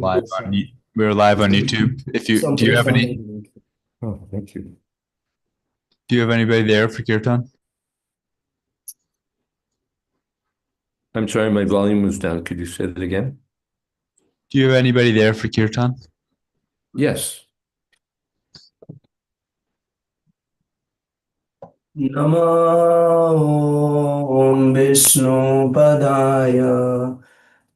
live on we're live on YouTube. If you do you have any Oh, thank you. do you have anybody there for kirtan? I'm sorry, my volume was down. Could you say that again? Do you have anybody there for kirtan? Yes. Namo Vishnu Padaya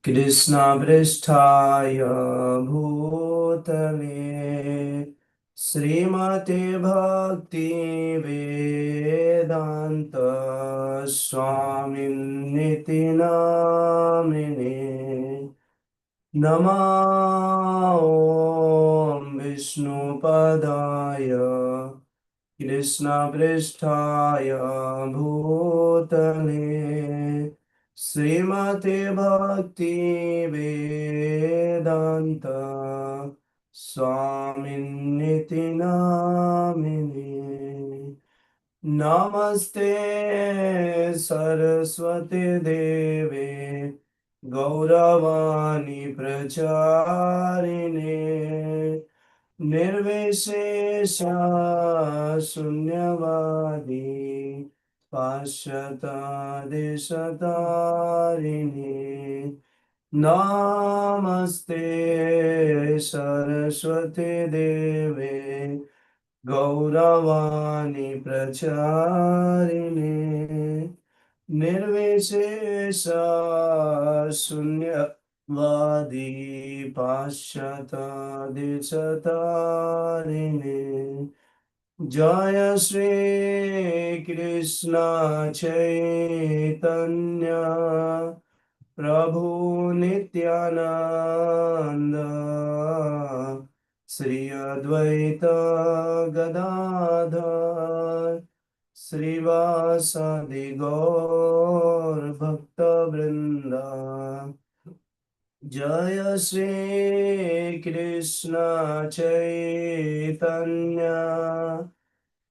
Krishna Pristhaya Bhutale Srimate Bhakti Vedanta Swami Niti Namine Namo Vishnu Padaya Krishna Pristhaya Bhutale Srimate Bhakti Vedanta Swami Niti Namine Namaste Saraswati Deve Gauravani Pracharine Nirvishesha Sunyavadi Pashyata Desatarini Namaste Saraswati Deve Gauravani Pracharine Nirvishesha Sunyavadi Pashyata Desatarine Jaya Shri Krishna Chaitanya Prabhu Nityananda Sriyadvaita Gadadhar Srivasadi Gaur Bhakta Vrinda Jaya Shri Krishna Chaitanya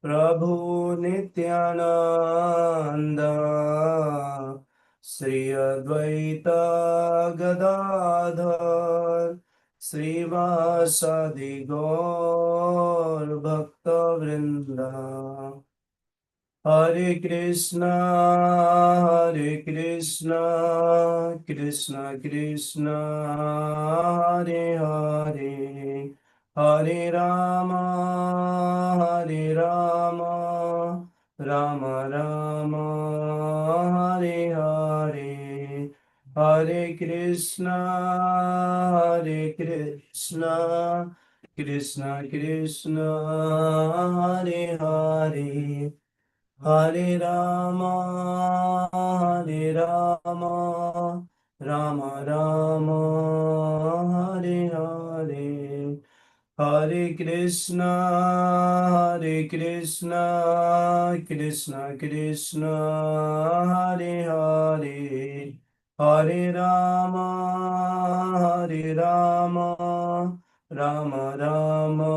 Prabhu Nityananda Sri Advaita Gadadhar Srivasadi Gaur Bhakta Vrinda Hare Krishna Krishna Krishna Hare Hare Hare Rama Rama Rama Hare Hare Hare Krishna Krishna Krishna Hare Hare Hare Rama Rama Rama Hare Hare Hare Krishna Krishna Krishna Hare Hare Hare Rama Rama Rama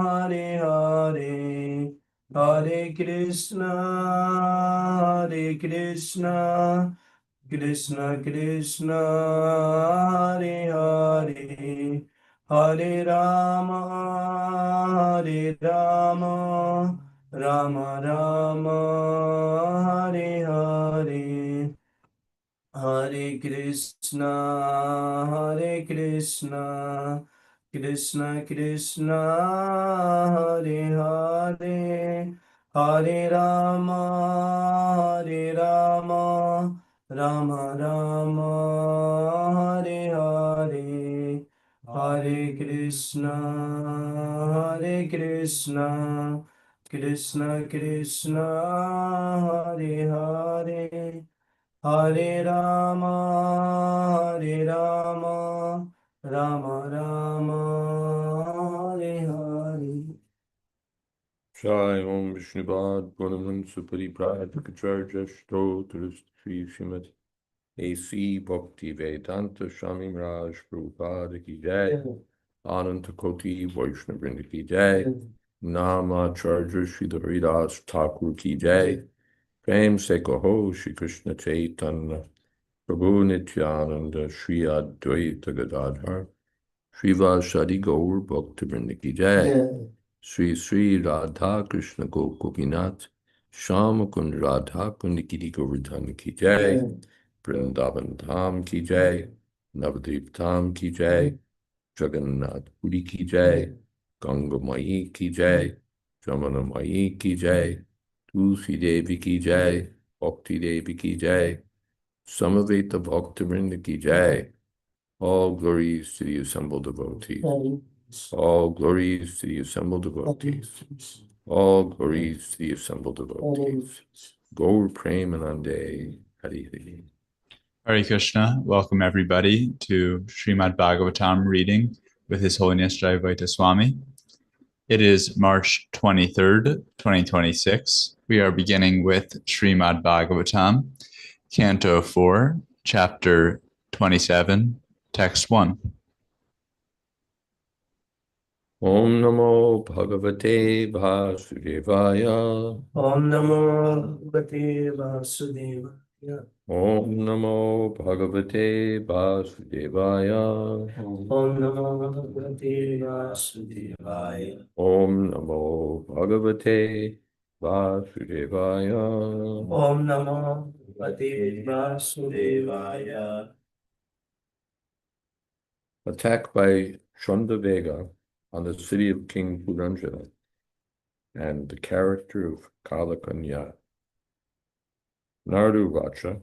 Hare Hare Hare Krishna Krishna Krishna Hare Hare Hare Rama Rama Rama Hare Hare Hare Krishna Krishna Krishna Hare Hare Hare Rama Rama Rama Hare Hare Hare Krishna Krishna Krishna Hare Hare Hare Rama Rama Rama Hare Hare Jai Om Vishnu Bad Gunam Supari Pradikacharya Stotrist Sri Srimad A.C. Bhakti Vedanta Swami Raj Prabhupada Ki Jai Ananta Koti Vaishnava Vrinda Ki Jai Nama Charja Sri Haridas Thakur Ki Jai Prem Se Kaho Shri Krishna Chaitanya Prabhu Nityananda Sri Advaita Gadadhar Sriva Shadi Gaur Bhaktivinoda ki jai. Sri Sri Radha Krishna Gopinath Sham Kund Radha Kund Giri Govardhan ki jai. Vrindavan Dham ki jai. Navadvip Dham ki jai. Jagannath Puri ki jai. Ganga Mai ki jai. Jamana Mai ki jai. Tulsi Devi ki jai. Bhakti Devi ki jai. Samaveta Bhaktivinoda ki jai. All glories to the assembled devotees. All glories to the assembled devotees. All glories to the assembled devotees. Gaur Premanande Hari Hari. Hare Krishna. Welcome everybody to Srimad Bhagavatam reading with His Holiness Jayādvaita Swami. It is March 23rd, 2026. We are beginning with Srimad Bhagavatam, Canto 4, Chapter 27, Text 1. Om Namo Bhagavate Vasudevaya. Om Namo Bhagavate Vasudevaya. Om Namo Bhagavate Vasudevaya. Om Namo Bhagavate Vasudevaya. Om Namo Bhagavate Vasudevaya. Om Namo Bhagavate Vasudevaya. Attack by Chandavega on the city of King Puranjana and the character of Kalakanya. Nardu Vacha,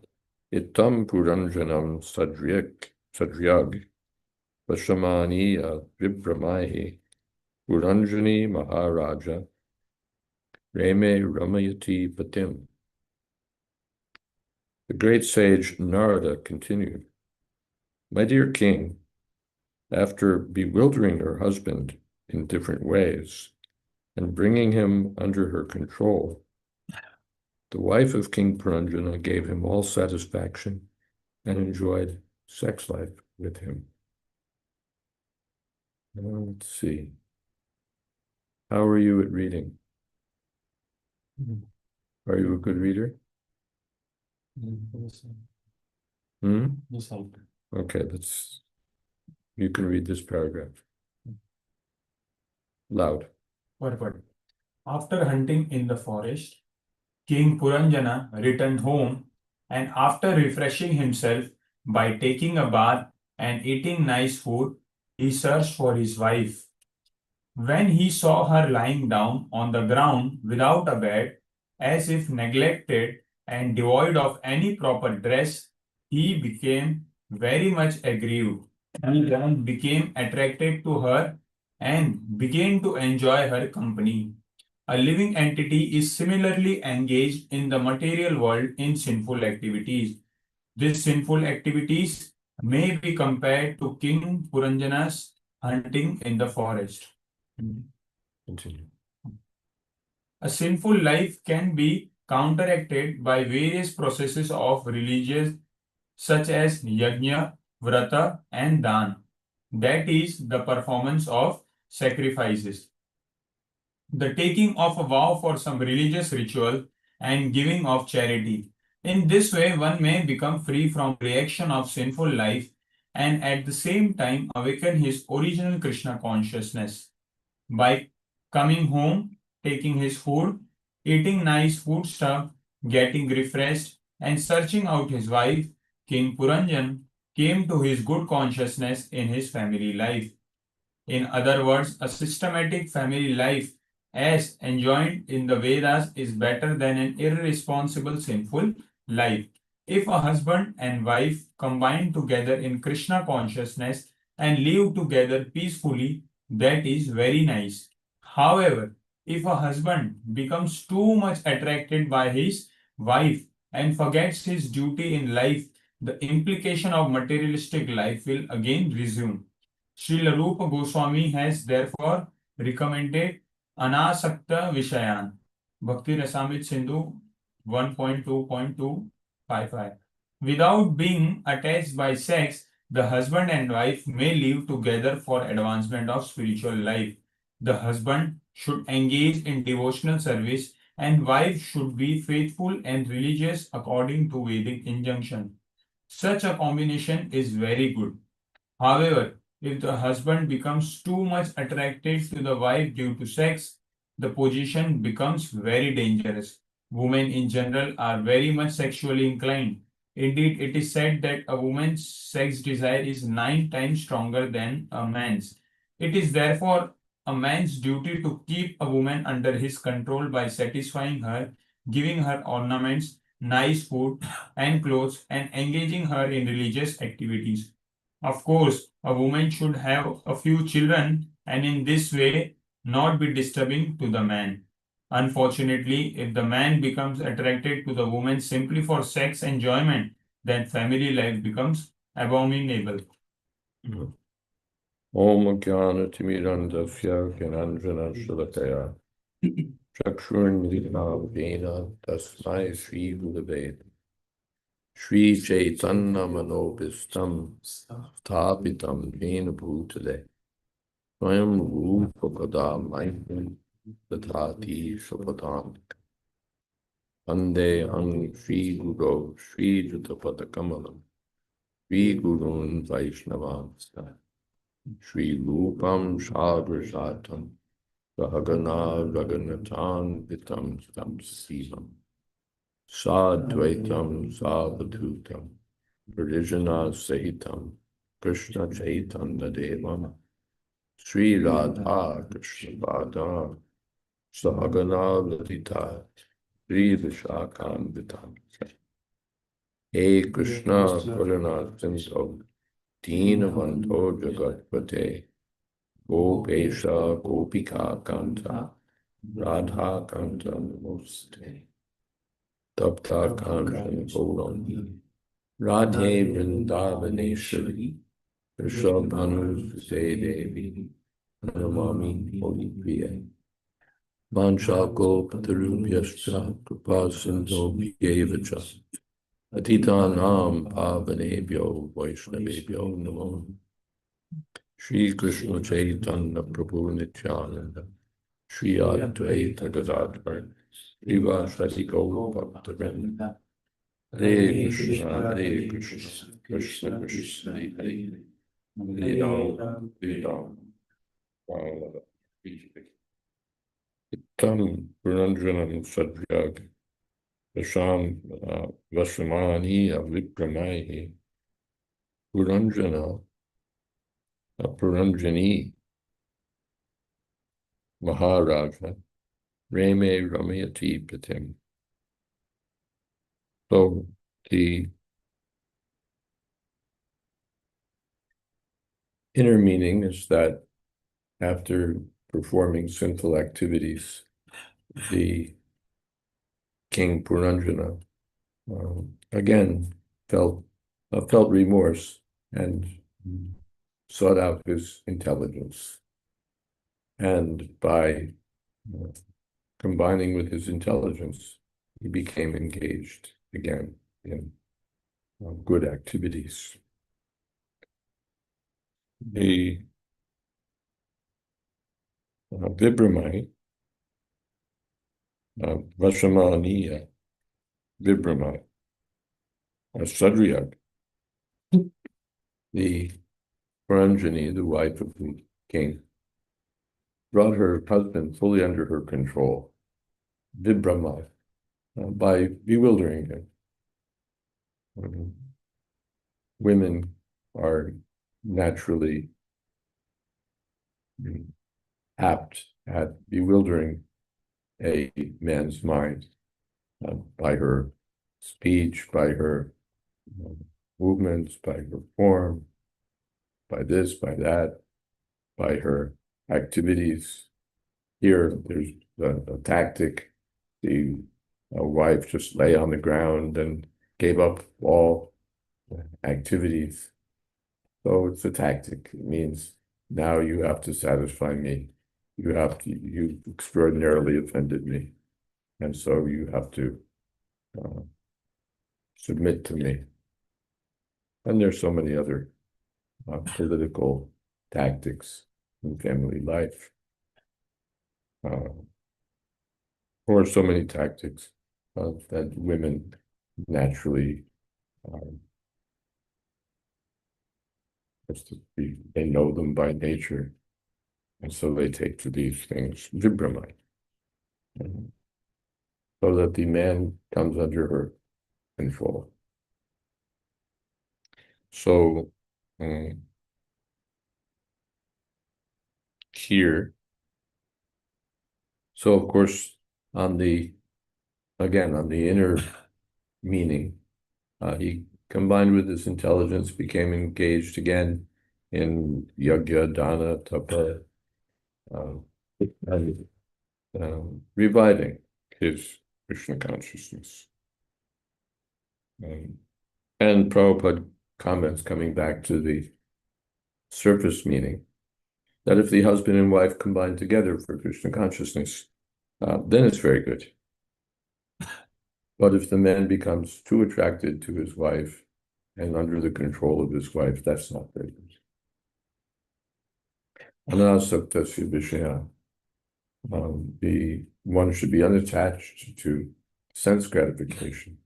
Itam Puranjanam Sadryag, Vashamaniya Vibhramahi, Puranjani Maharaja, Reme Ramayati Patim. The great sage Narada continued, My dear king, after bewildering her husband in different ways and bringing him under her control, the wife of King Puranjana gave him all satisfaction and enjoyed sex life with him. Now, let's see. How are you at reading? Are you a good reader? Okay, you can read this paragraph. Loud. Purport. After hunting in the forest, King Puranjana returned home, and after refreshing himself by taking a bath and eating nice food, he searched for his wife. When he saw her lying down on the ground without a bed, as if neglected and devoid of any proper dress, he became very much aggrieved. He then became attracted to her and began to enjoy her company. A living entity is similarly engaged in the material world in sinful activities. These sinful activities may be compared to King Puranjana's hunting in the forest. Continue. A sinful life can be counteracted by various processes of religious such as yajna, vrata, and dan. That is the performance of sacrifices, the taking of a vow for some religious ritual, and giving of charity. In this way, one may become free from reaction of sinful life and at the same time awaken his original Krishna consciousness. By coming home, taking his food, eating nice food stuff, getting refreshed, and searching out his wife, King Puranjan came to his good consciousness in his family life. In other words, a systematic family life as enjoined in the Vedas is better than an irresponsible sinful life. If a husband and wife combine together in Krishna consciousness and live together peacefully, that is very nice. However, if a husband becomes too much attracted by his wife and forgets his duty in life, the implication of materialistic life will again resume. Srila Rupa Goswami has therefore recommended Anasakta Vishayan. Bhakti Rasamrita Sindhu 1.2.255. Without being attached by sex, the husband and wife may live together for advancement of spiritual life. The husband should engage in devotional service and wife should be faithful and religious according to Vedic injunction. Such a combination is very good. However, If the husband becomes too much attracted to the wife due to sex, the position becomes very dangerous. Women in general are very much sexually inclined. Indeed, it is said that a woman's sex desire is 9 times stronger than a man's. It is therefore a man's duty to keep a woman under his control by satisfying her, giving her ornaments, nice food and clothes, and engaging her in religious activities. Of course, a woman should have a few children and in this way not be disturbing to the man. Unfortunately, if the man becomes attracted to the woman simply for sex enjoyment, then family life becomes abominable. Om Jnana Timirandasya Gyananjana Shalakaya Chakshurmilita Vena Tasmai Sri Gurave Sri Chaitanya Manobhistam Sthapitam Vena Bhutale Swayam Rupa Pada Maitram Tathati Shapatam Ande Ang Sri Guru Sri Jatapada Kamalam Sri Gurun Vaishnavam Sri Rupam Shadrajatam Sahagana Raganatan Vitam Tam Sivam Sadvaitam Savadhutam Pradijana Sahitam Krishna Chaitanya Devam Sri Radha Krishna Bhadam Sahagana Ladita Sri Vishakam Vitam Hey Krishna Karuna Sindhu Deenabandho Jagatpate Gopesha Gopika Kanta Radha Kanta Namoste Tapta Kanta Gaurani Radhe Vrindavaneshwari Rishabhanu Devi Namami Holy Priya Vanshako Patarubhyascha Kripa Sindho Bhyevacha Atitanam Pavanebhyo Vaishnavebhyo Namo Shri Krishna Chaitanya Prabhu Nityananda Shri Advaita Gadadhar Srivasati Gaur Bhaktivinoda Hare Krishna Krishna Krishna Hare Hare Ram Ram Itam Puranjanam Sadhyag Vasham Vasamani Avipramaihi Puranjana Puranjani Maharaja Rame Ramayati Patim. So the inner meaning is that after performing sinful activities, the King Puranjana again felt remorse and sought out his intelligence. And by combining with his intelligence, he became engaged again in good activities. The Vibramai, Vashamaniya Vibramai, Sadriyag, the Puranjani, the wife of the king, brought her husband fully under her control, Vibramai, by bewildering him. Women are naturally apt at bewildering a man's mind by her speech, by her movements, by her form, by this, by that, by her activities. Here, there's a tactic. The wife just lay on the ground and gave up all activities. So it's a tactic. It means now you have to satisfy me. You extraordinarily offended me. And so you have to submit to me. And there's so many other political tactics in family life. Or so many tactics that women naturally They know them by nature, and so they take to these things vibramite, so that the man comes under her control. So here, so of course, on the inner meaning, he combined with his intelligence, became engaged again in yajna, dana, tapa, and reviving his Krishna consciousness. And Prabhupada comments, coming back to the surface meaning, that if the husband and wife combine together for Krishna consciousness, then it's very good. But if the man becomes too attracted to his wife and under the control of his wife, that's not very good. Anasaktasya vishaya. One should be unattached to sense gratification.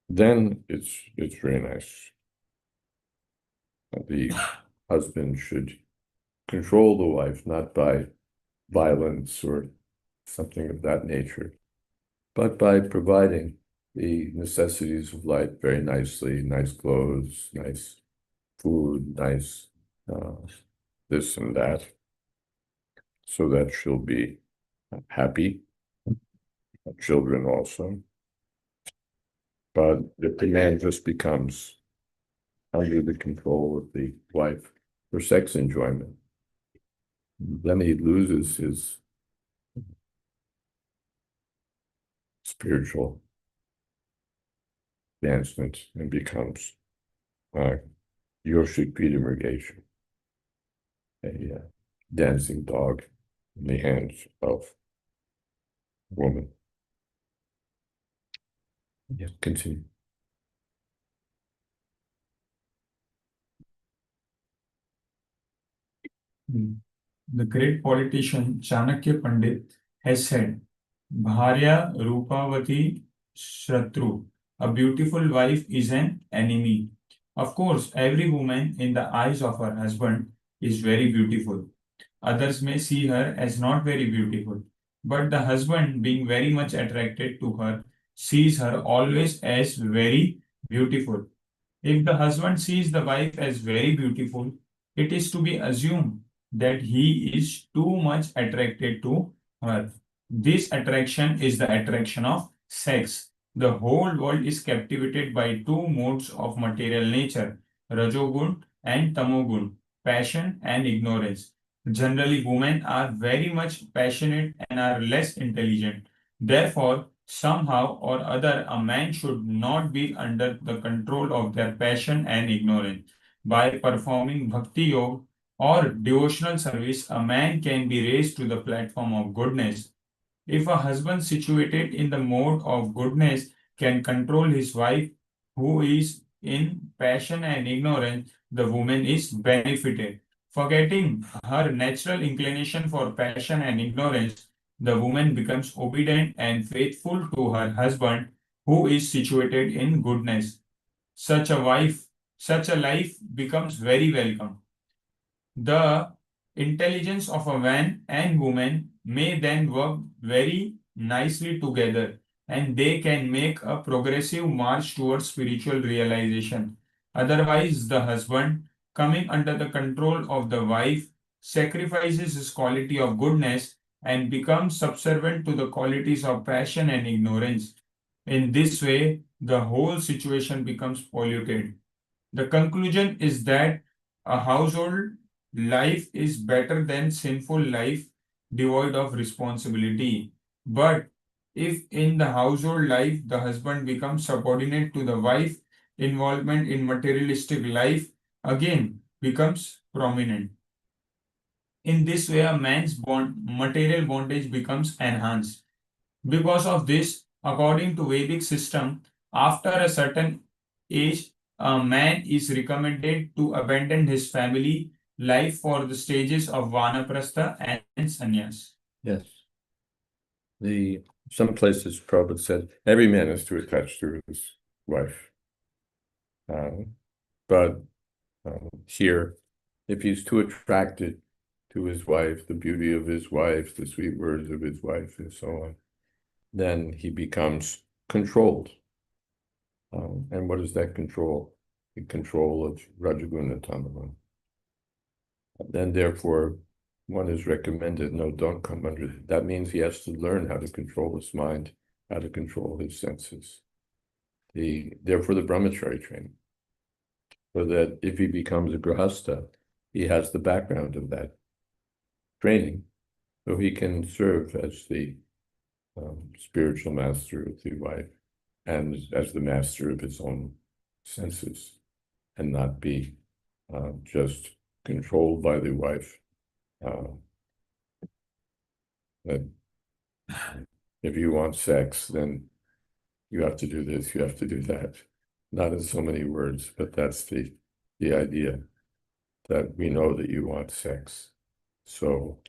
Then it's very nice. The husband should control the wife, not by violence or something of that nature, but by providing the necessities of life very nicely, nice clothes, nice food, nice this and that, so that she'll be happy, children also. But if the man just becomes under the control of the wife for sex enjoyment, then he loses his spiritual advancement and becomes Yoshik Peter Murgation, a dancing dog in the hands of a woman. Yeah, continue. The great politician Chanakya Pandit has said, Bharya Rupavati Shatru, a beautiful wife is an enemy. Of course, every woman in the eyes of her husband is very beautiful. Others may see her as not very beautiful, but the husband, being very much attracted to her, sees her always as very beautiful. If the husband sees the wife as very beautiful, it is to be assumed that he is too much attracted to her. This attraction is the attraction of sex. The whole world is captivated by two modes of material nature, Rajogun and Tamogun, passion and ignorance. Generally, women are very much passionate and are less intelligent. Therefore, somehow or other, a man should not be under the control of their passion and ignorance. By performing bhakti yoga or devotional service, a man can be raised to the platform of goodness. If a husband situated in the mode of goodness can control his wife who is in passion and ignorance, the woman is benefited. Forgetting her natural inclination for passion and ignorance, the woman becomes obedient and faithful to her husband who is situated in goodness. Such a life becomes very welcome. The intelligence of a man and woman may then work very nicely together, and they can make a progressive march towards spiritual realization. Otherwise, the husband, coming under the control of the wife, sacrifices his quality of goodness and becomes subservient to the qualities of passion and ignorance. In this way, the whole situation becomes polluted. The conclusion is that a household life is better than sinful life devoid of responsibility. But if in the household life the husband becomes subordinate to the wife, involvement in materialistic life again becomes prominent. In this way, a man's material bondage becomes enhanced. Because of this, according to Vedic system, after a certain age, a man is recommended to abandon his family life for the stages of Vanaprastha and Sannyas. Yes. Some places Prabhupada said every man is to attach to his wife. But here, if he's too attracted to his wife, the beauty of his wife, the sweet words of his wife, and so on, then he becomes controlled. And what is that control? The control of Rajaguna Tamaguna. Then, therefore, one is recommended, no, don't come under it. That means he has to learn how to control his mind, how to control his senses. Therefore, the brahmachari training. So that if he becomes a grahastha, he has the background of that training, so he can serve as the spiritual master of the wife and as the master of his own senses, and not be just controlled by the wife. That if you want sex, then you have to do this, you have to do that. Not in so many words, but that's the idea, that we know that you want sex. So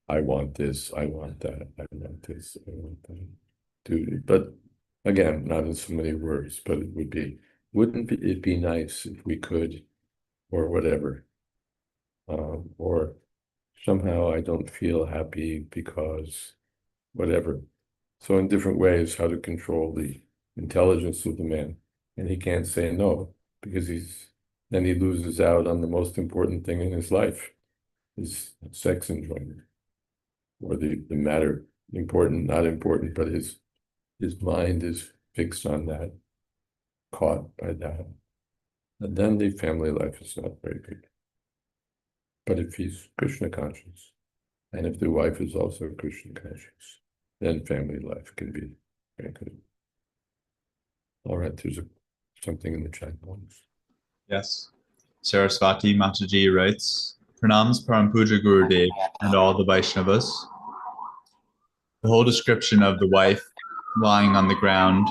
I want this, I want that, I want this, I want that. But again, not in so many words, but it would be, wouldn't it be nice if we could, or whatever. Or somehow I don't feel happy because whatever. So in different ways, how to control the intelligence of the man. And he can't say no, because then he loses out on the most important thing in his life, his sex enjoyment, or the matter, important, not important, but his mind is fixed on that, caught by that. And then the family life is not very good. But if he's Krishna conscious, and if the wife is also Krishna conscious, then family life can be very good. All right, there's something in the chat box. Yes. Saraswati Mataji writes, Pranams Param Puja Gurudev and all the Vaishnavas. The whole description of the wife lying on the ground,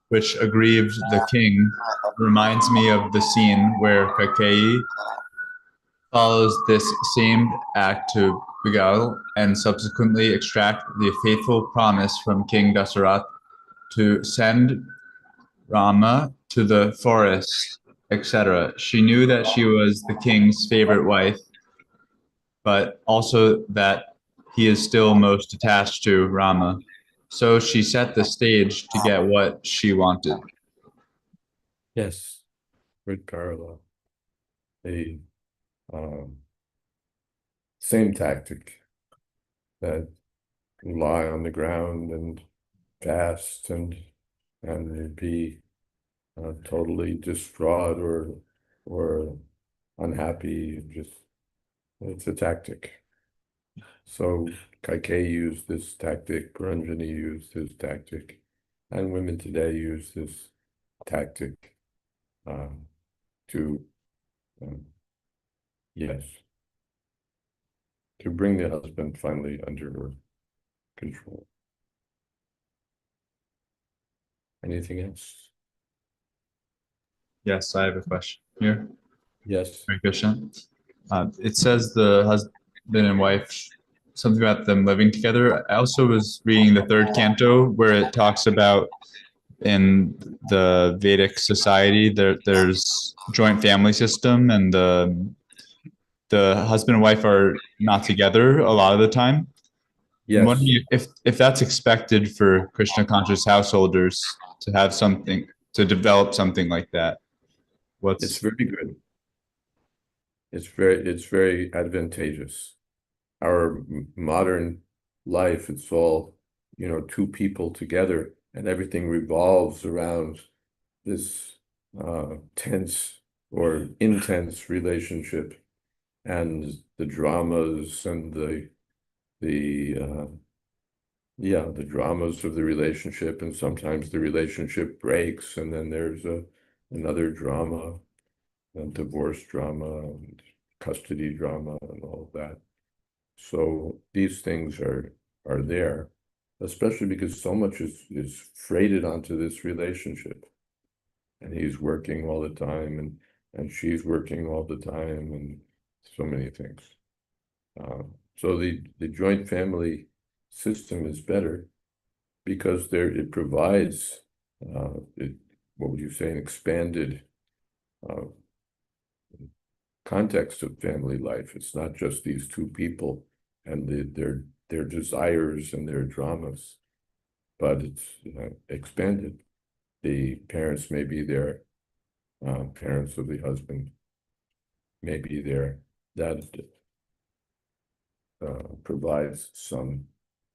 which aggrieved the king, reminds me of the scene where Kaikeyi follows this same act to beguile and subsequently extract the faithful promise from King Dasarath to send Rama to the forest, etc. She knew that she was the king's favorite wife, but also that he is still most attached to Rama. So she set the stage to get what she wanted. Yes, good parallel. The same tactic, that lie on the ground and fast and be totally distraught or unhappy. Just, it's a tactic. So Kaikeyi used this tactic, Puranjani used this tactic, and women today use this tactic to yes, to bring the husband finally under control. Anything else? Yes, I have a question here. Yes. Hare Krishna. It says the husband and wife, something about them living together. I also was reading the third canto where it talks about in the Vedic society there's joint family system, and the husband and wife are not together a lot of the time. I'm Yes. wondering if that's expected for Krishna conscious householders to have something, to develop something like that. It's very good. It's very advantageous. Our modern life, it's all, two people together, and everything revolves around this tense or intense relationship, and the dramas and the dramas of the relationship, and sometimes the relationship breaks, and then there's another drama, and divorce drama and custody drama and all of that. So these things are there, especially because so much is freighted onto this relationship, and he's working all the time, and she's working all the time, and so many things. So the joint family system is better because it provides what would you say, an expanded context of family life. It's not just these two people and their desires and their dramas, but it's expanded. The parents may be there, parents of the husband may be there. That provides some,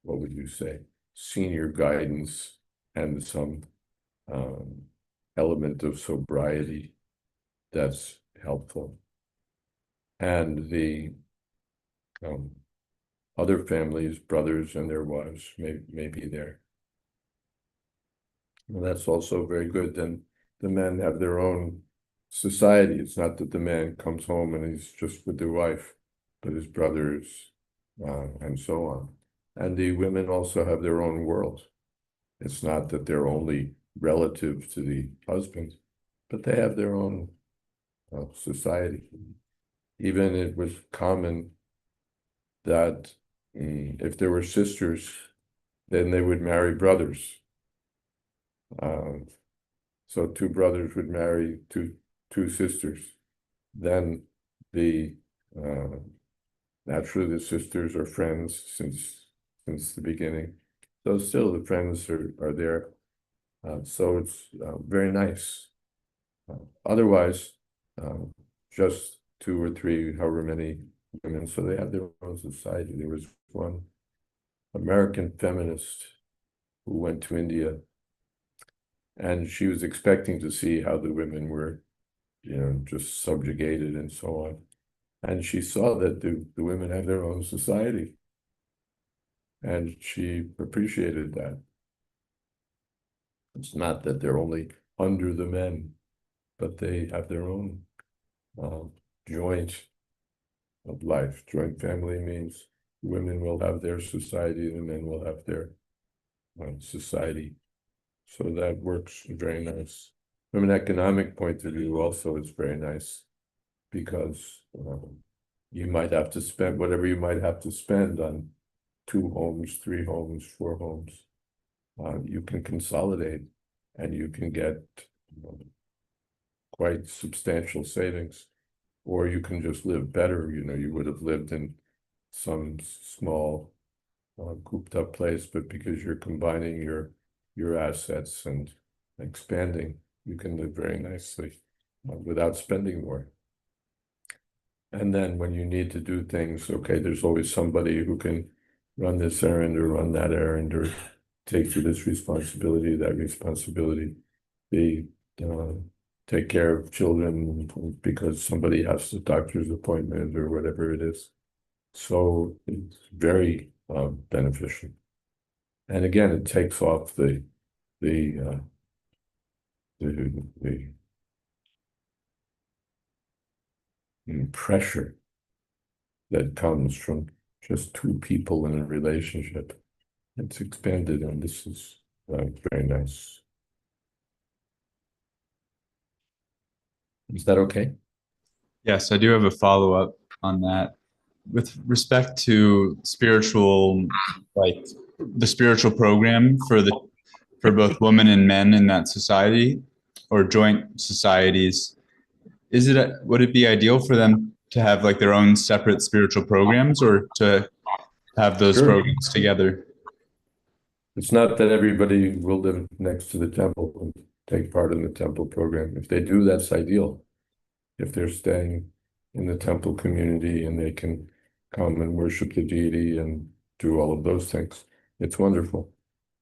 what would you say, senior guidance and some element of sobriety that's helpful. And the other families, brothers and their wives may be there. And that's also very good. Then the men have their own society. It's not that the man comes home and he's just with the wife, but his brothers and so on. And the women also have their own world. It's not that they're only relative to the husband, but they have their own society. Even it was common that if there were sisters, then they would marry brothers. So two brothers would marry two sisters. Then naturally the sisters are friends since the beginning. So still the friends are there. So it's very nice. Otherwise, just two or three, however many women, so they have their own society. There was one American feminist who went to India, and she was expecting to see how the women were, just subjugated and so on. And she saw that the women have their own society. And she appreciated that. It's not that they're only under the men, but they have their own joint of life. Joint family means women will have their society, the men will have their society. So that works very nice. From an economic point of view, also, it's very nice because you might have to spend whatever you might have to spend on 2 homes, 3 homes, 4 homes. You can consolidate and you can get quite substantial savings, or you can just live better. You would have lived in some small cooped up place, but because you're combining your assets and expanding, you can live very nicely without spending more. And then when you need to do things, okay, there's always somebody who can run this errand or run that errand or take for this responsibility, that responsibility, take care of children because somebody has a doctor's appointment or whatever it is. So it's very beneficial. And again, it takes off the pressure that comes from just 2 people in a relationship. It's expanded, and this is very nice. Is that okay? Yes, I do have a follow-up on that. With respect to spiritual, like the spiritual program for both women and men in that society or joint societies, would it be ideal for them to have like their own separate spiritual programs or to have those Sure. programs together? It's not that everybody will live next to the temple and take part in the temple program. If they do, that's ideal. If they're staying in the temple community and they can come and worship the deity and do all of those things, it's wonderful.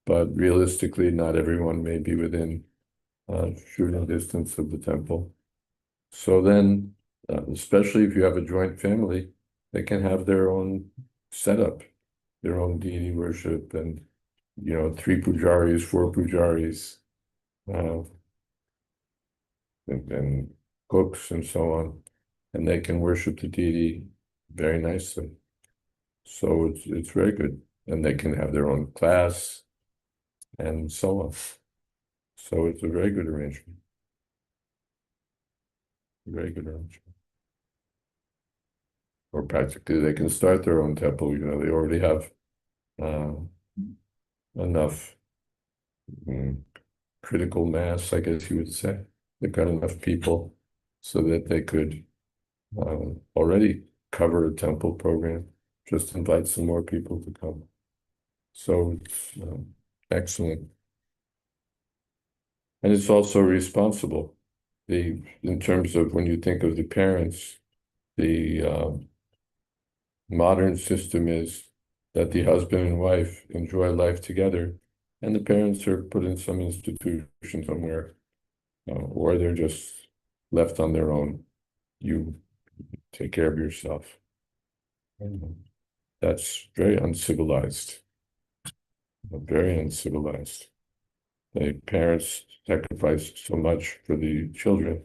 But realistically, not everyone may be within shooting distance of the temple. So then, especially if you have a joint family, they can have their own setup, their own deity worship, and 3 pujaris, 4 pujaris, and cooks and so on, and they can worship the deity very nicely. So it's very good, and they can have their own class and so on. So it's a very good arrangement. Very good arrangement. Or practically, they can start their own temple. They already have enough critical mass, I guess you would say. They've got enough people so that they could already cover a temple program. Just invite some more people to come. So it's excellent. And it's also responsible. In terms of when you think of the parents, the modern system is that the husband and wife enjoy life together, and the parents are put in some institution somewhere, or they're just left on their own. You take care of yourself. That's very uncivilized. Very uncivilized. The parents sacrifice so much for the children,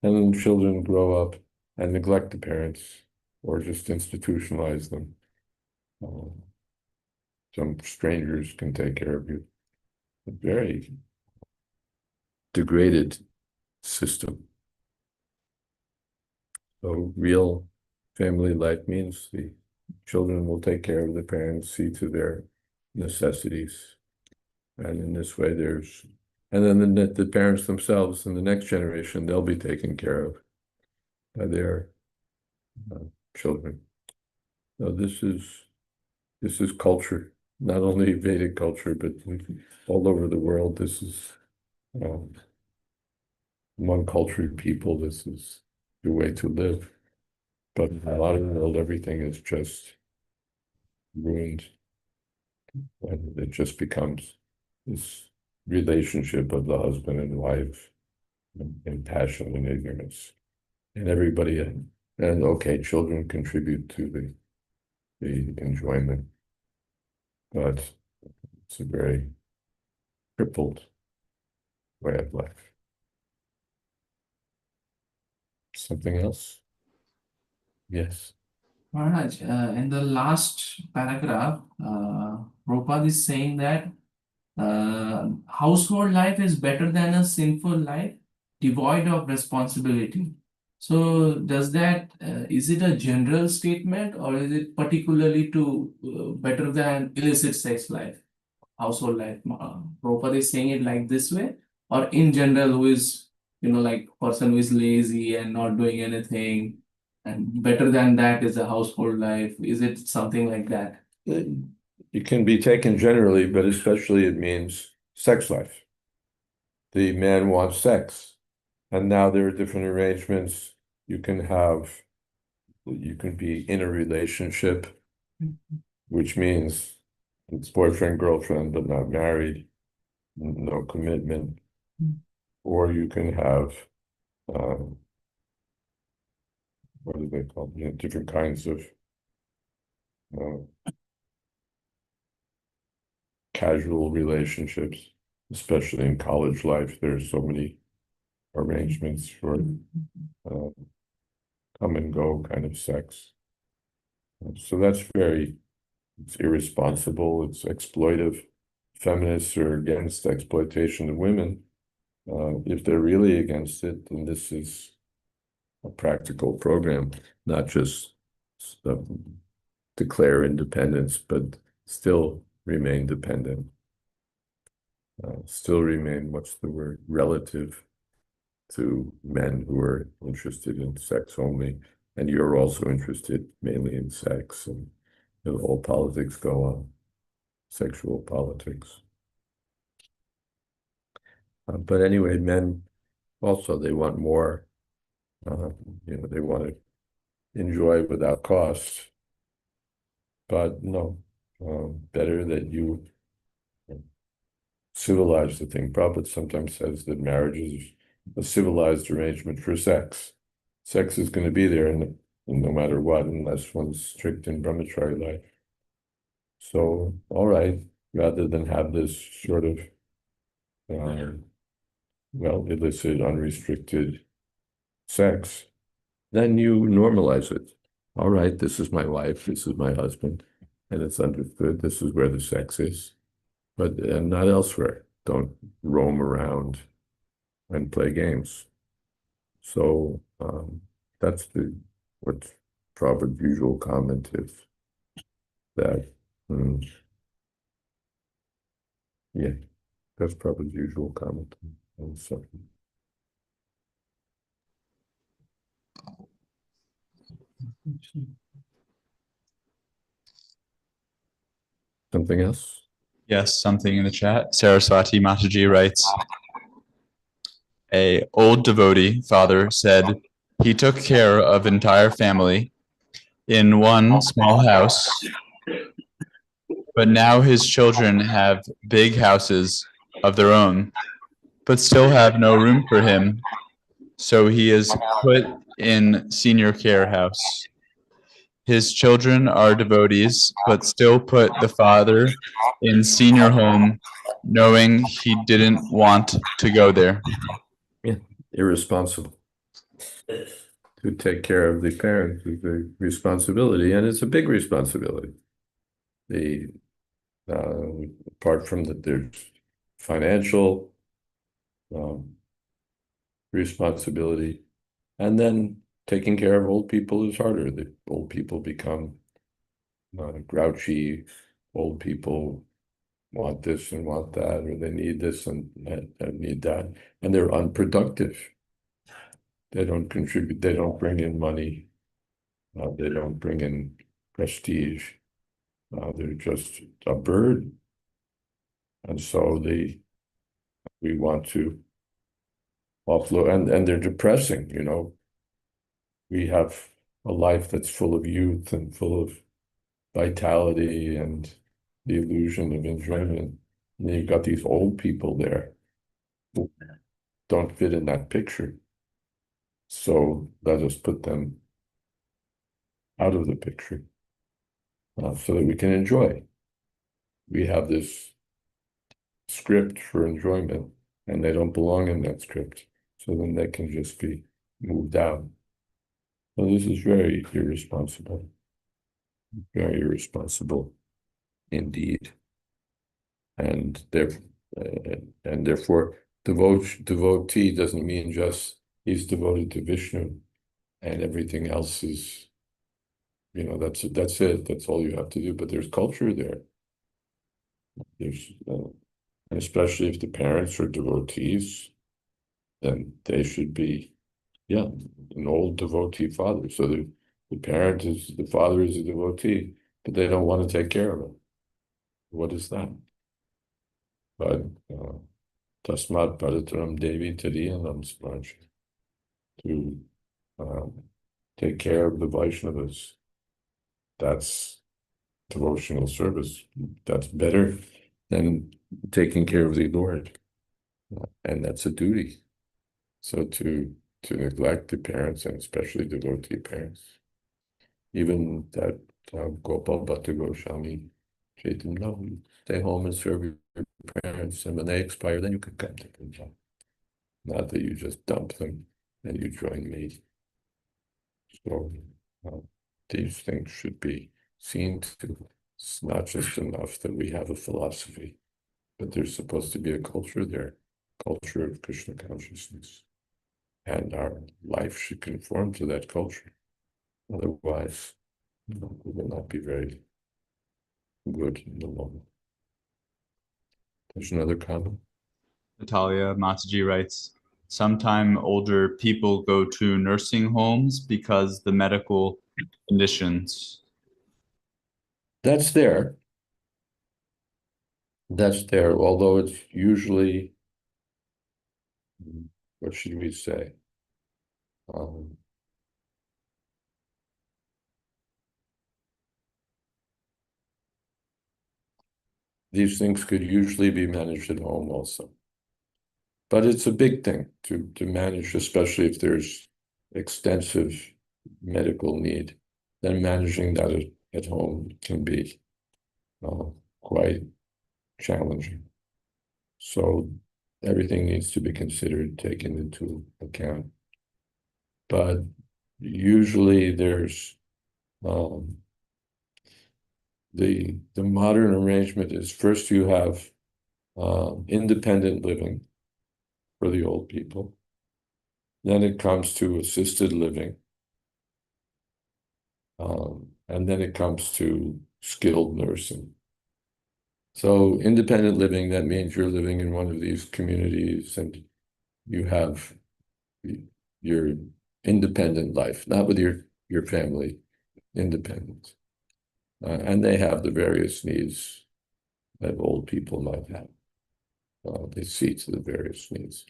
and then children grow up and neglect the parents or just institutionalize them. Some strangers can take care of you. A very degraded system. So real family life means the children will take care of the parents, see to their necessities. And in this way, and then the parents themselves in the next generation, they'll be taken care of by their children. So this is culture, not only Vedic culture, but all over the world. This is among cultured people, this is the way to live. But in a lot of the world, everything is just ruined. And it just becomes this relationship of the husband and wife in passion and ignorance. And everybody, and okay, children contribute to the enjoyment, but it's a very crippled way of life. Something else? Yes. Maharaj, in the last paragraph, Prabhupada is saying that household life is better than a sinful life, devoid of responsibility. So, does that is it a general statement, or is it particularly to better than illicit sex life, household life? Prabhupada is saying it like this way, or in general, who is like person who is lazy and not doing anything, and better than that is a household life. Is it something like that? It can be taken generally, but especially it means sex life. The man wants sex, and now there are different arrangements. You can be in a relationship, which means it's boyfriend, girlfriend, but not married, no commitment. Or you can have, what do they call it? Different kinds of casual relationships, especially in college life. There's so many arrangements for come and go kind of sex. So that's it's irresponsible, it's exploitive. Feminists are against exploitation of women. If they're really against it, then this is a practical program, not just declare independence, but still remain dependent. Still remain, what's the word, relative to men who are interested in sex only, and you're also interested mainly in sex, and all politics go on, sexual politics. But anyway, men also, they want more, they want to enjoy without cost, but no, better that you civilize the thing. Prabhupada sometimes says that marriage is a civilized arrangement for sex. Sex is going to be there no matter what, unless one's strict in brahmachari life. So, all right, rather than have this sort of, illicit, unrestricted sex, then you normalize it. All right, this is my wife, this is my husband, and it's understood this is where the sex is, but not elsewhere. Don't roam around and play games. So that's what Prabhupada's usual comment is, that yeah, that's Prabhupada's usual comment on something. Something else? Yes, something in the chat. Saraswati Mataji writes, a old devotee father said he took care of entire family in one small house, but now his children have big houses of their own, but still have no room for him, so he is put in senior care house. His children are devotees, but still put the father in senior home, knowing he didn't want to go there. Yeah, irresponsible. To take care of the parents is a responsibility, and it's a big responsibility. The apart from that, there's financial responsibility, and then taking care of old people is harder. The old people become grouchy. Old people want this and want that, or they need this and need that, and they're unproductive. They don't contribute. They don't bring in money. They don't bring in prestige. They're just a burden. And so we want to offload, and they're depressing, you know. We have a life that's full of youth and full of vitality and the illusion of enjoyment. And you've got these old people there who don't fit in that picture. So let us put them out of the picture so that we can enjoy. We have this script for enjoyment, and they don't belong in that script. So then they can just be moved out. So this is very irresponsible. Very irresponsible indeed. And therefore, devotee doesn't mean just he's devoted to Vishnu and everything else is, you know, that's it. That's all you have to do. But there's culture there. There's, and especially if the parents are devotees, then they should be, yeah, an old devotee father. So the father is a devotee, but they don't want to take care of him. What is that? But Tasmat Parataram Devi Tadiyanam Smaraj, to take care of the Vaishnavas. That's devotional service. That's better than taking care of the Lord. And that's a duty. So to neglect the parents, and especially devotee parents, even that Gopal Bhatta Goswami, Chaitanya, no, you stay home and serve your parents, and when they expire, then you can come to them. Not that you just dump them and you join me. So these things should be seen to. It's not just enough that we have a philosophy, but there's supposed to be a culture there, culture of Krishna consciousness. And our life should conform to that culture. Otherwise, we will not be very good in the long run. There's another comment. Natalia Mataji writes, sometime older people go to nursing homes because the medical conditions. That's there. That's there, although it's usually, what should we say? These things could usually be managed at home also. But it's a big thing to manage, especially if there's extensive medical need. Then managing that at home can be quite challenging. So everything needs to be considered, taken into account. But usually there's the modern arrangement is first you have independent living for the old people. Then it comes to assisted living. And then it comes to skilled nursing. So independent living, that means you're living in one of these communities and you have your independent life, not with your family, independent. And they have the various needs that old people might have. They see to the various needs.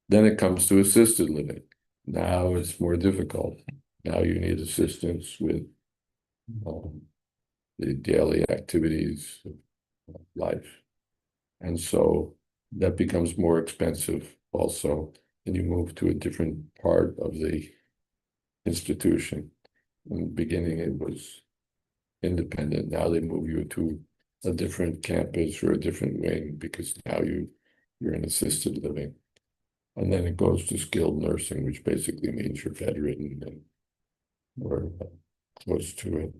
Then it comes to assisted living. Now it's more difficult. Now you need assistance with the daily activities of life. And so that becomes more expensive also. And you move to a different part of the institution. In the beginning, it was independent. Now they move you to a different campus or a different wing because now you're in assisted living. And then it goes to skilled nursing, which basically means you're bedridden or close to it.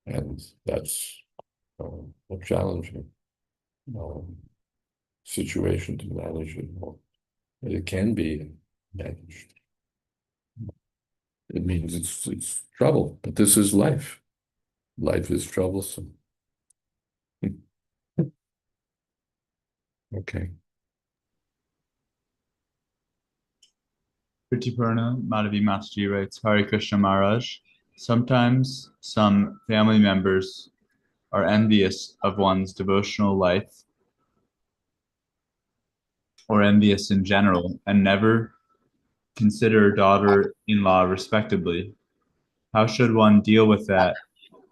And that's a challenging situation to manage it. But it can be managed. It means it's trouble, but this is life. Life is troublesome. Okay. Pritipurna Madhavi Masterji writes, Hare Krishna Maharaj, sometimes some family members are envious of one's devotional life or envious in general and never consider daughter-in-law respectably. How should one deal with that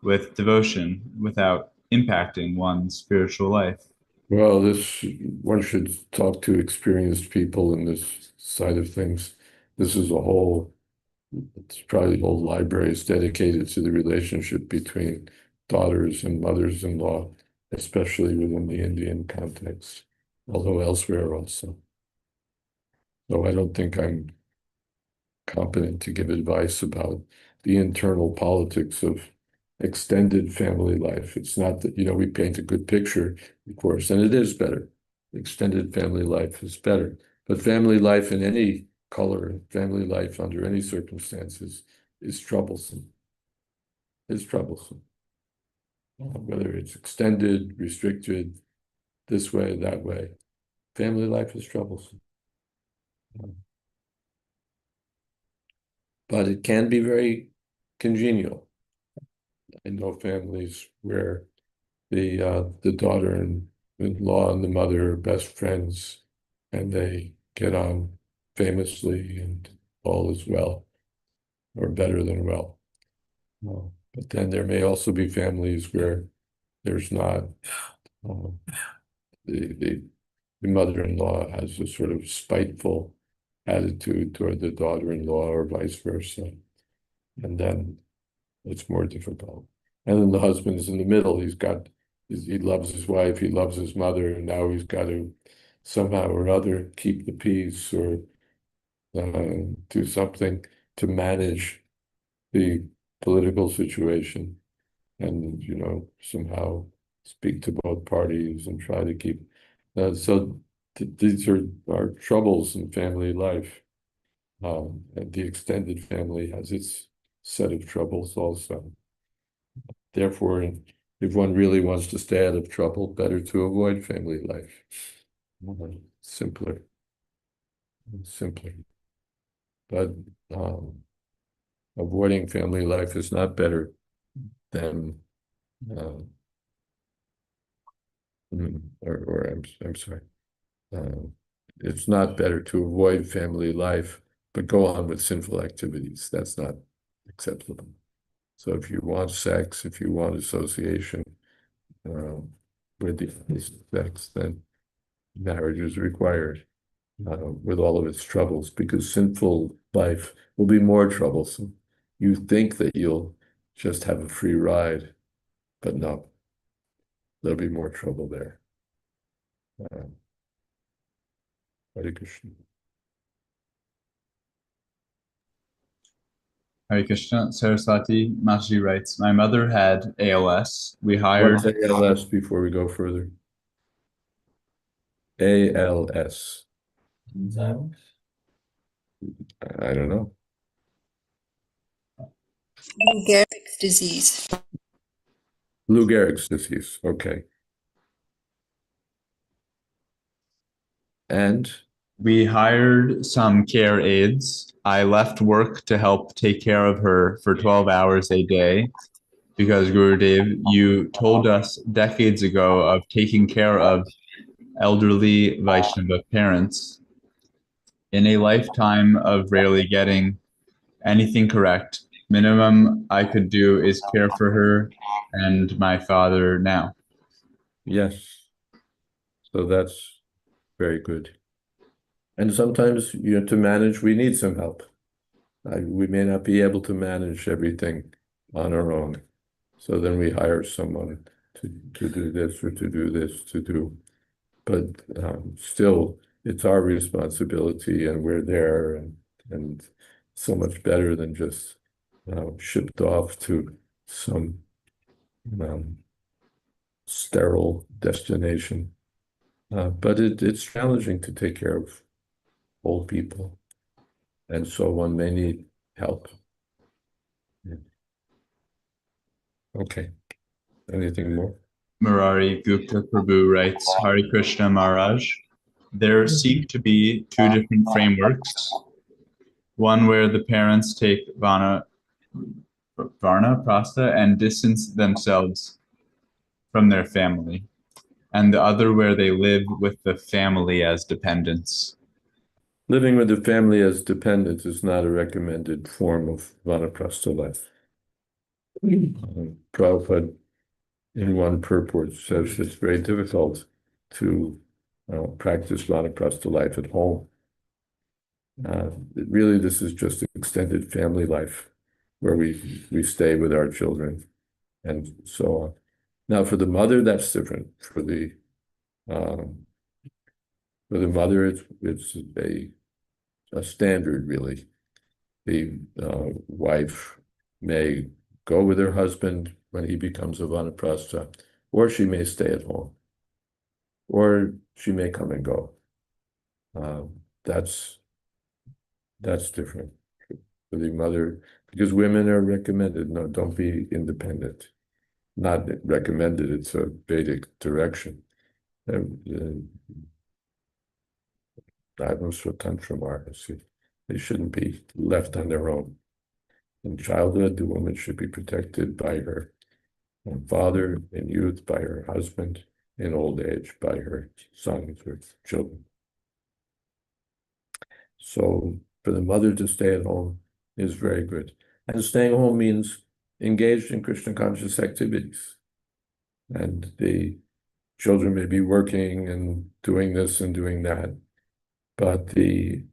with devotion without impacting one's spiritual life? Well, one should talk to experienced people in this side of things. This is it's probably whole libraries dedicated to the relationship between daughters and mothers-in-law, especially within the Indian context, although elsewhere also. So I don't think I'm competent to give advice about the internal politics of extended family life. It's not that, we paint a good picture, of course, and it is better. Extended family life is better. But family life in any color, family life under any circumstances is troublesome. It's troublesome. Whether it's extended, restricted, this way, that way. Family life is troublesome. But it can be very congenial. I know families where the daughter-in-law and the mother are best friends, and they get on famously, and all is well, or better than well. But then there may also be families where there's not. The mother-in-law has a sort of spiteful attitude toward the daughter-in-law, or vice versa, and then it's more difficult. And then the husband is in the middle. He loves his wife, he loves his mother, and now he's got to somehow or other keep the peace or do something to manage the political situation and, somehow speak to both parties and try to keep. So these are troubles in family life. And the extended family has its set of troubles also. Therefore, if one really wants to stay out of trouble, better to avoid family life. Simpler. But avoiding family life is not better than, I'm sorry. It's not better to avoid family life, but go on with sinful activities. That's not acceptable. So if you want sex, if you want association with the opposite sex, then marriage is required with all of its troubles, because sinful life will be more troublesome. You think that you'll just have a free ride, but no, there'll be more trouble there. Hare Krishna. Hare Krishna. Saraswati Masterji writes, my mother had ALS. We hired. What's ALS before we go further? ALS. I don't know. Lou Gehrig's disease. Lou Gehrig's disease. Okay. And We hired some care aides. I left work to help take care of her for 12 hours a day because Gurudev, you told us decades ago of taking care of elderly Vaishnava parents in a lifetime of rarely getting anything correct. Minimum I could do is care for her and my father now. Yes. So that's very good. And sometimes, to manage, we need some help. We may not be able to manage everything on our own. So then we hire someone to do this or to do this, to do. But still, it's our responsibility, and we're there, and so much better than just shipped off to some sterile destination. But it's challenging to take care of old people, and so one may need help. Okay. Anything more? Murari Gupta Prabhu writes, Hare Krishna Maharaj, there seem to be two different frameworks. One where the parents take Varna Prastha and distance themselves from their family, and the other where they live with the family as dependents. Living with the family as dependents is not a recommended form of vanaprastha life. Prabhupada, in one purport, says it's very difficult to practice vanaprastha life at home. Really, this is just extended family life where we stay with our children and so on. Now, for the mother, that's different. For the mother, it's a standard, really. The wife may go with her husband when he becomes a vanaprastha, or she may stay at home, or she may come and go. That's different for the mother, because women are recommended, no, don't be independent. Not recommended, it's a Vedic direction. They shouldn't be left on their own. In childhood, the woman should be protected by her father, in youth by her husband, in old age by her sons or children. So for the mother to stay at home is very good. And staying home means engaged in Krishna conscious activities. And the children may be working and doing this and doing that, but the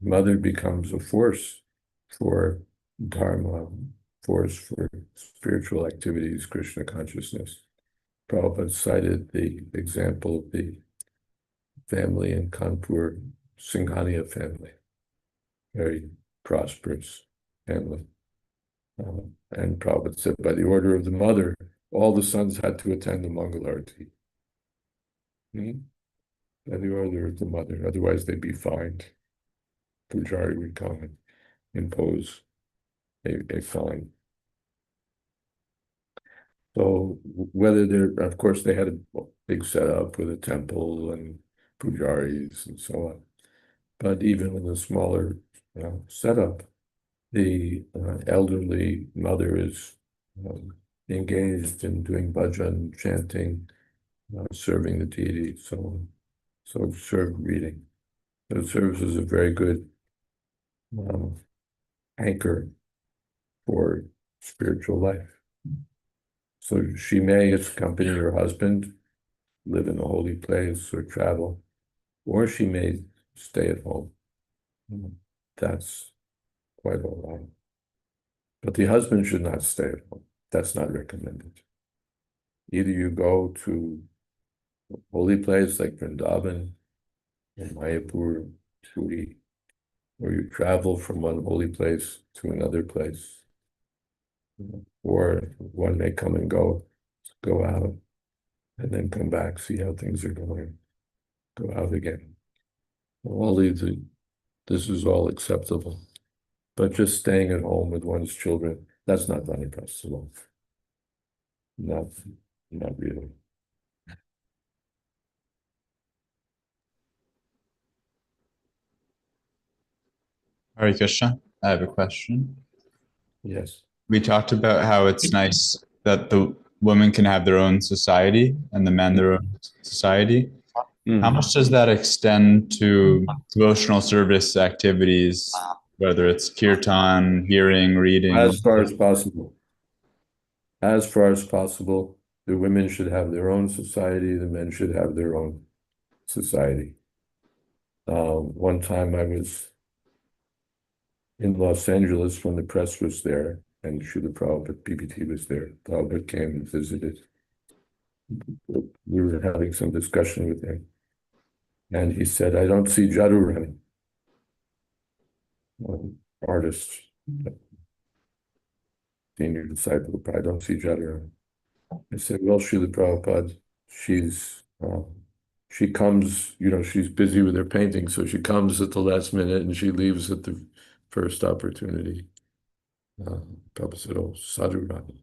mother becomes a force for dharma, force for spiritual activities, Krishna consciousness. Prabhupada cited the example of the family in Kanpur, Singhania family, very prosperous family. And Prabhupada said, by the order of the mother, all the sons had to attend the Mangalarti. By the order of the mother, otherwise they'd be fined. Pujari would come and impose a fine. So whether they're, of course, they had a big setup with a temple and pujaris and so on. But even in the smaller setup, the elderly mother is engaged in doing bhajan, chanting, serving the deity, so on. So serve reading. So it serves as a very good anchor for spiritual life. So she may accompany her husband, live in a holy place or travel, or she may stay at home. That's quite all right. But the husband should not stay at home. That's not recommended. Either you go to a holy place like Vrindavan, or Mayapur, Puri, or you travel from one holy place to another place. Or one may come and go out, and then come back, see how things are going, go out again. This is all acceptable. But just staying at home with one's children, that's not vanaprastha. Not really. Hare Krishna. I have a question. Yes. We talked about how it's nice that the women can have their own society and the men their own society. How much does that extend to devotional service activities, whether it's kirtan, hearing, reading? As far as possible. As far as possible, the women should have their own society, the men should have their own society. One time I was in Los Angeles when the press was there, and Srila Prabhupada, PPT was there. Prabhupada came and visited. We were having some discussion with him. And he said, I don't see Jadurani. Artist, senior disciple, but I don't see Jadurani. I said, well, Srila Prabhupada, she comes, she's busy with her painting, so she comes at the last minute and she leaves at the first opportunity. Prabhupada said, oh, Sadhurani.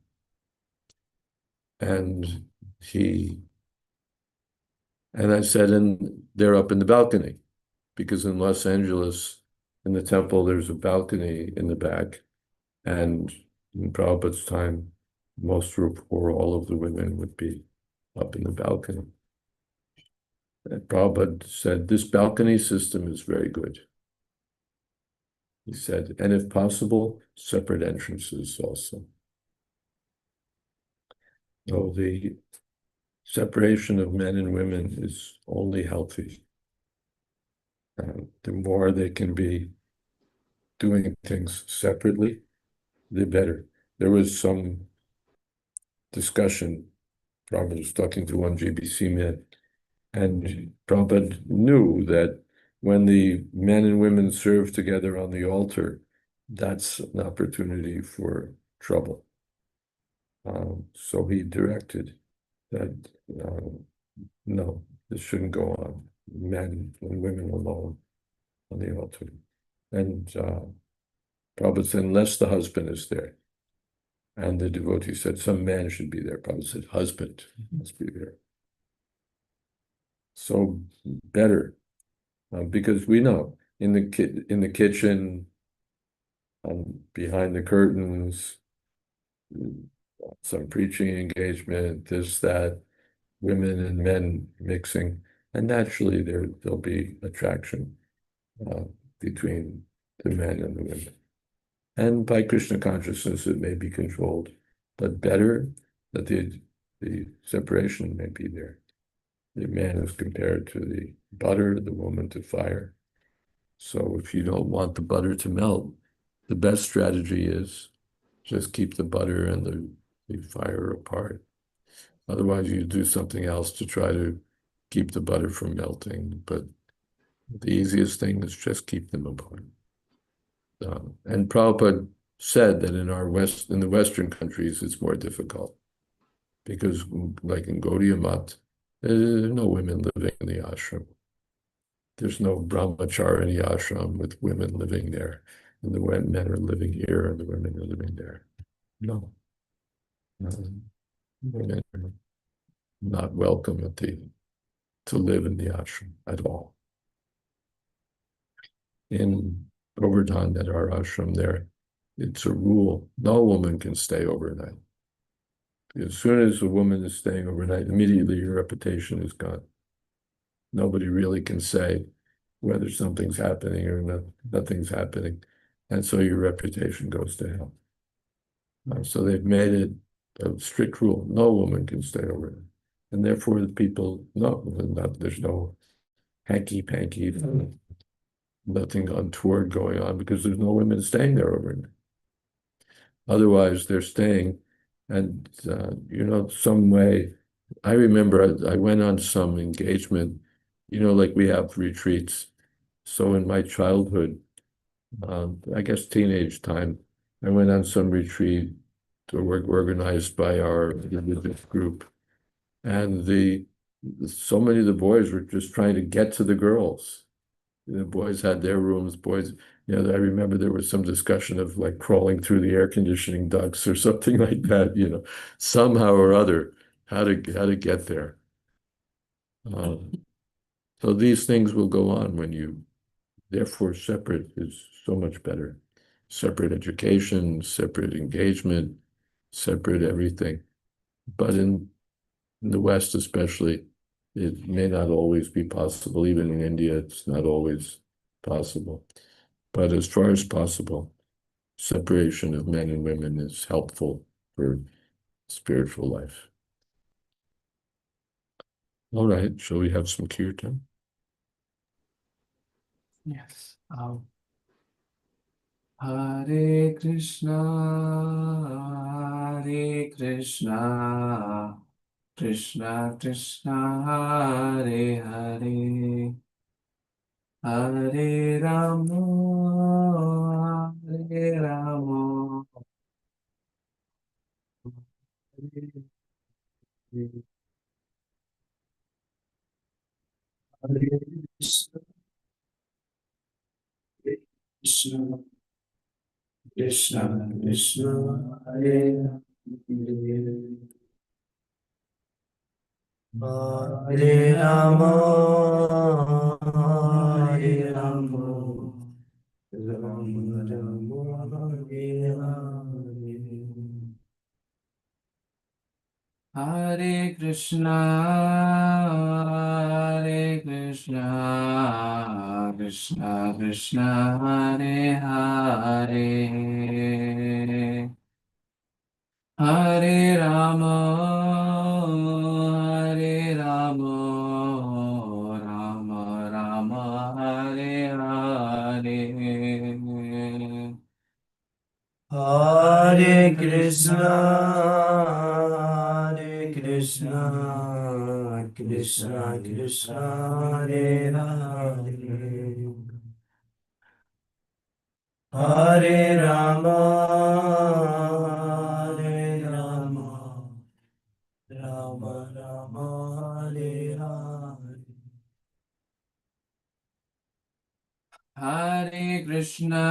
And I said, and they're up in the balcony, because in Los Angeles, in the temple, there's a balcony in the back. And in Prabhupada's time, most or all of the women would be up in the balcony. And Prabhupada said, this balcony system is very good. He said, and if possible, separate entrances also. So the separation of men and women is only healthy. The more they can be doing things separately, the better. There was some discussion. Prabhupada was talking to one GBC man, and Prabhupada knew that when the men and women serve together on the altar, that's an opportunity for trouble. So he directed that, no, this shouldn't go on, men and women alone on the altar. And Prabhupada said, unless the husband is there. And the devotee said, some man should be there. Prabhupada said, husband must be there. So better, because we know in the kitchen, behind the curtains, some preaching engagement, this, that, women and men mixing, and naturally there'll be attraction between the men and the women. And by Krishna consciousness, it may be controlled, but better that the separation may be there. The man is compared to the butter, the woman to fire. So if you don't want the butter to melt, the best strategy is just keep the butter and the fire apart. Otherwise, you do something else to try to keep the butter from melting. But the easiest thing is just keep them apart. And Prabhupada said that in the Western countries, it's more difficult because, like in Gaudiya Math, there's no women living in the ashram. There's no brahmacharya ashram with women living there, and the men are living here, and the women are living there. No, women are not welcome to live in the ashram at all. In Govardhan, at our ashram there, it's a rule, no woman can stay overnight. As soon as a woman is staying overnight, immediately your reputation is gone. Nobody really can say whether something's happening or nothing's happening. And so your reputation goes to hell. So they've made it a strict rule, no woman can stay overnight. And therefore the people, there's no hanky-panky, nothing untoward going on because there's no women staying there overnight. Otherwise, they're staying, and some way. I remember I went on some engagement, like we have retreats. So in my childhood, I guess teenage time, I went on some retreat organized by our religious group, and so many of the boys were just trying to get to the girls. The boys had their rooms, I remember there was some discussion of like crawling through the air conditioning ducts or something like that, somehow or other, how to get there. So these things will go on when you Therefore, separate is so much better. Separate education, separate engagement, separate everything. But in the West especially, it may not always be possible. Even in India, it's not always possible. But as far as possible, separation of men and women is helpful for spiritual life. All right, shall we have some kirtan? Yes. Hare Krishna, Krishna Krishna, Hare Hare, Hare Rama, Hare Rama, Hare Krishna, Krishna Krishna Krishna, Hare Hare Rama, Hare Rama, Rama Rama, Hare Hare. Hare Krishna, Krishna Krishna, Hare Hare, Hare Rama, Hare Rama, Rama Rama, Hare Hare. Hare Krishna, Krishna Krishna, Hare Hare, Hare Rama, Hare Rama, Rama Rama, Hare Hare. Hare Krishna,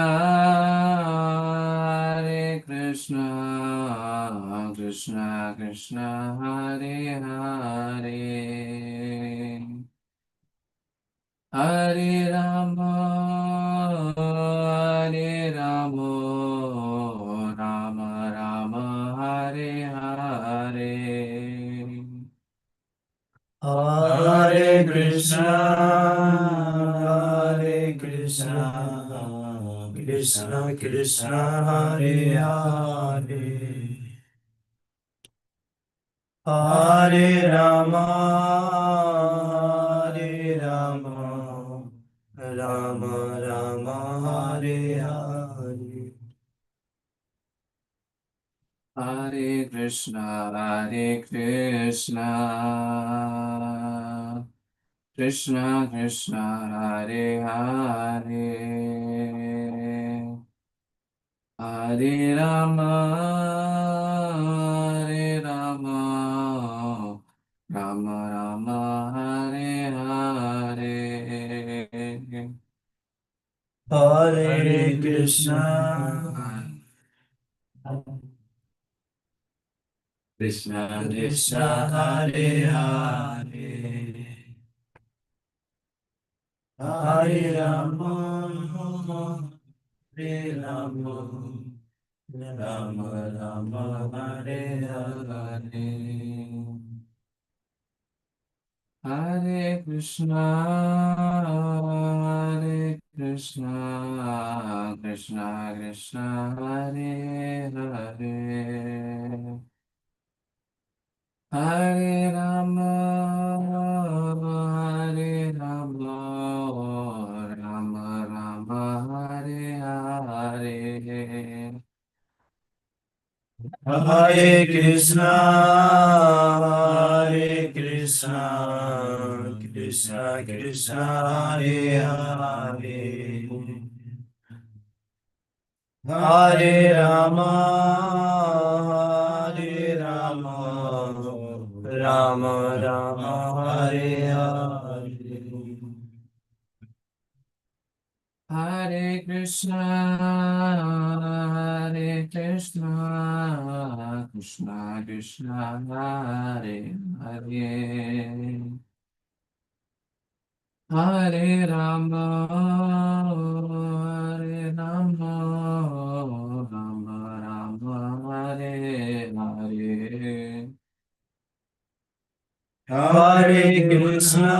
Krishna Krishna, Hare Hare, Hare Rama, Hare Rama, Rama Rama, Hare Hare. Hare Krishna, Krishna Krishna, Hare Hare, Hare Rama, Hare Rama, Rama Rama, Hare Hare. Hare Krishna, Krishna Krishna, Hare Hare, Hare Rama, Hare Rama, Rama Rama, Hare Hare. Hare Krishna, Krishna Krishna Hare Hare, Hare Rama, Hare Rama, Rama Rama, Hare Hare. Hare Krishna, Krishna Krishna, Hare Hare, Hare Rama, Hare Rama, Rama Rama, Hare Hare. Hare Krishna, Krishna Krishna, Hare Hare, Hare Rama, Hare Rama, Rama Rama, Hare Hare. Hare Krishna, Krishna Krishna, Hare Hare, Hare Rama, Hare Rama, Rama Rama, Hare Hare. Hare Krishna,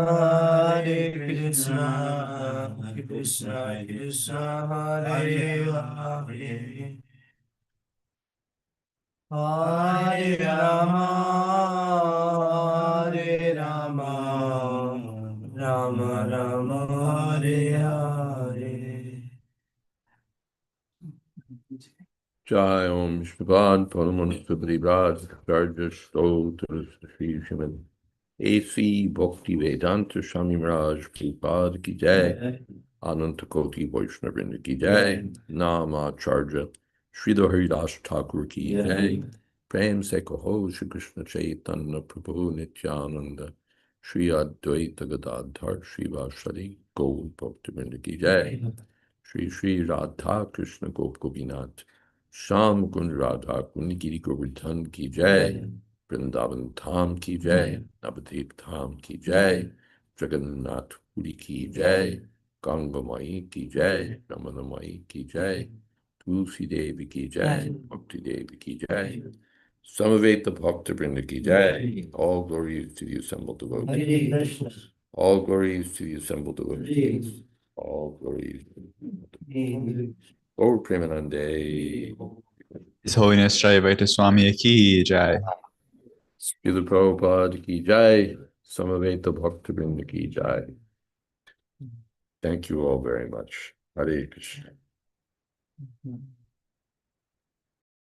Hare Krishna, Krishna Krishna, Hare Hare. Hare Rama, Hare Rama, Rama Rama, Hare Hare. Jai Om Shabad Paraman Subhribrad Garja Stotra Sri Srimad A.C. Bhakti Vedanta Swami Raj Prabhupada Ki Jai Ananta Koti Vaishnavrinda Ki Jai Nama Acharya Sridhar Haridas Thakur Ki Jai Prem Se Kaho Shri Krishna Chaitanya Prabhu Nityananda Shri Advaita Gadadhar Shri Vasari Gaur Bhaktivinoda Ki Jai Shri Shri Radha Krishna Gop Gopinath Sham Gun Radha Giri Govardhan Ki Jai Vrindavan Tham Ki Jai Navadvip Tham Ki Jai Jagannath Puri Ki Jai Ganga Mai Ki Jai Ramana Mai Ki Jai Tulsi Devi Ki Jai Bhakti Devi Ki Jai Samaveta Bhakta Vrinda Ki Jai. All glory is to the assembled devotees. All glory is to the assembled devotees. All glory is Gaur Premanande. His Holiness Jayādvaita Swami Ki Jai. Srila Prabhupada Ki Jai. Samaveta Bhakta Vrinda Ki Jai. Thank you all very much. Hare Krishna.